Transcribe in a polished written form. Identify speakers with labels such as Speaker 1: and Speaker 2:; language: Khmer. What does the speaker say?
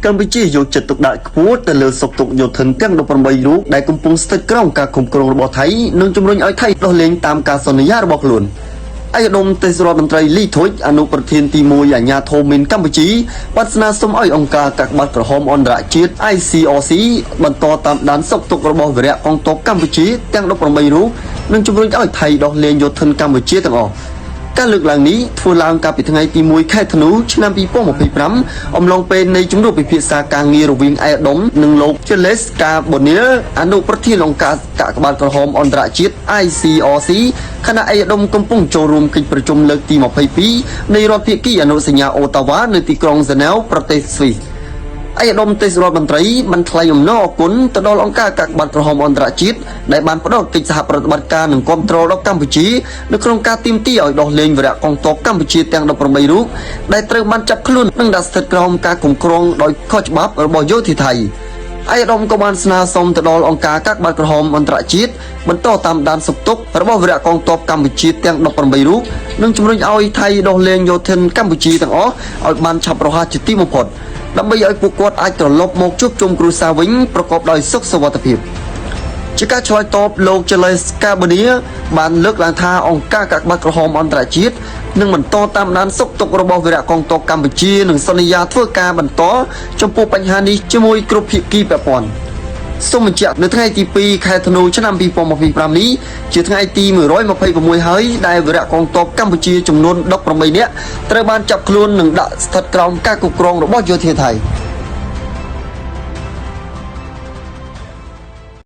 Speaker 1: កម្ពុជាយកចិត្តទុកដាក់ខ្ពស់ទៅលើសុខទុក្ខយោធិនទាំង18រូបដែលកំពុងស្ថិតក្រោមការគ្រប់គ្រងរបស់ថៃនិងជំរុញឲ្យថៃដោះលែងតាមការសន្យារបស់ខ្លួនឯកឧត្តមទេសរដ្ឋមន្ត្រីលីធុចអនុប្រធានទី1អាជ្ញាធរមីនកម្ពុជាបានស្នើសុំឲ្យអង្គការកាកបាទក្រហមអន្តរជាតិ ICRC បន្តតាមដានសុខទុក្ខរបស់វីរៈកងទ័ពកម្ពុជាទាំង18រូបនិងជំរុញឲ្យថៃដោះលែងយោធិនកម្ពុជាទាំងអស់ការលើកឡើងនេះធ្វើឡើងកាលពីថ្ងៃទី1ខែធ្នូឆ្នាំ2025អំឡុងពេលនៃជំនួបពិភាក្សាការងាររវាងឯកឧត្តមនិងលោក Charles Carbonell អនុប្រធានអង្គការកាកបាទក្រហមអន្តរជាតិ ICRC ខណៈឯកឧត្តមកំពុងចូលរួមកិច្ចប្រជុំលើកទី22នៃរដ្ឋភាគីអនុសញ្ញាអូតាវ៉ានៅទីក្រុងហ្សឺណែវប្រទេសស្វីសឯកឧត្តមទេសរដ្ឋមន្ត្រីបានថ្លែងអំណរអគុណទៅដល់អង្គការកាកបាទក្រហមអន្តរជាតិដែលបានផ្ដល់កិច្ចសហប្រតិបត្តិការនិងគាំទ្រដល់កម្ពុជានៅក្នុងការទាមទារឲ្យដោះលែងវីរៈកងទ័ពកម្ពុជាទាំង18រូបដែលត្រូវបានចាប់ខ្លួននិងដាក់ស្ថិតក្រោមការគ្រប់គ្រងដោយខុសច្បាប់របស់យោធាថៃឯកឧត្តមក៏បានស្នើសុំទៅដល់អង្គការកាកបាទក្រហមអន្តរជាតិបន្តតាមដានសុខទុក្ខរបស់វីរៈកងទ័ពកម្ពុជាទាំង18រូបនិងជំរុញឲ្យថៃដោះលែងយោធិនកម្ពុជាទាំងអស់ឲ្យបានឆាប់រហ័សជាទីបំផុតដើម្បីឲ្យពួកគាត់អាចត្រឡប់មកជួបជុំគ្រួសារវិញប្រកបដោយសុខសុវត្ថិភាពជាការឆ្លើយតបលោក Charles Carbonell បានលើកឡើងថាអង្គការកាកបាទក្រហមអន្តរជាតិនឹងបន្តតាមដានសុខទុក្ខរបស់វីរៈកងទ័ពកម្ពុជានិងសន្យាធ្វើការបន្តចំពោះបញ្ហានេះជាមួយគ្រប់ភាគីពាក់ព័ន្ធសូមបញ្ជាក់នៅថ្ងៃទី2ខែធ្នូឆ្នាំ2025នេះជាថ្ងៃទី126ហើយដែលវីរៈកងទ័ពកម្ពុជាចំនួន18នាក់ត្រូវបានចាប់ខ្លួននិងដាក់ស្ថិតក្រោមការគ្រប់គ្រងរបស់យោធាថៃ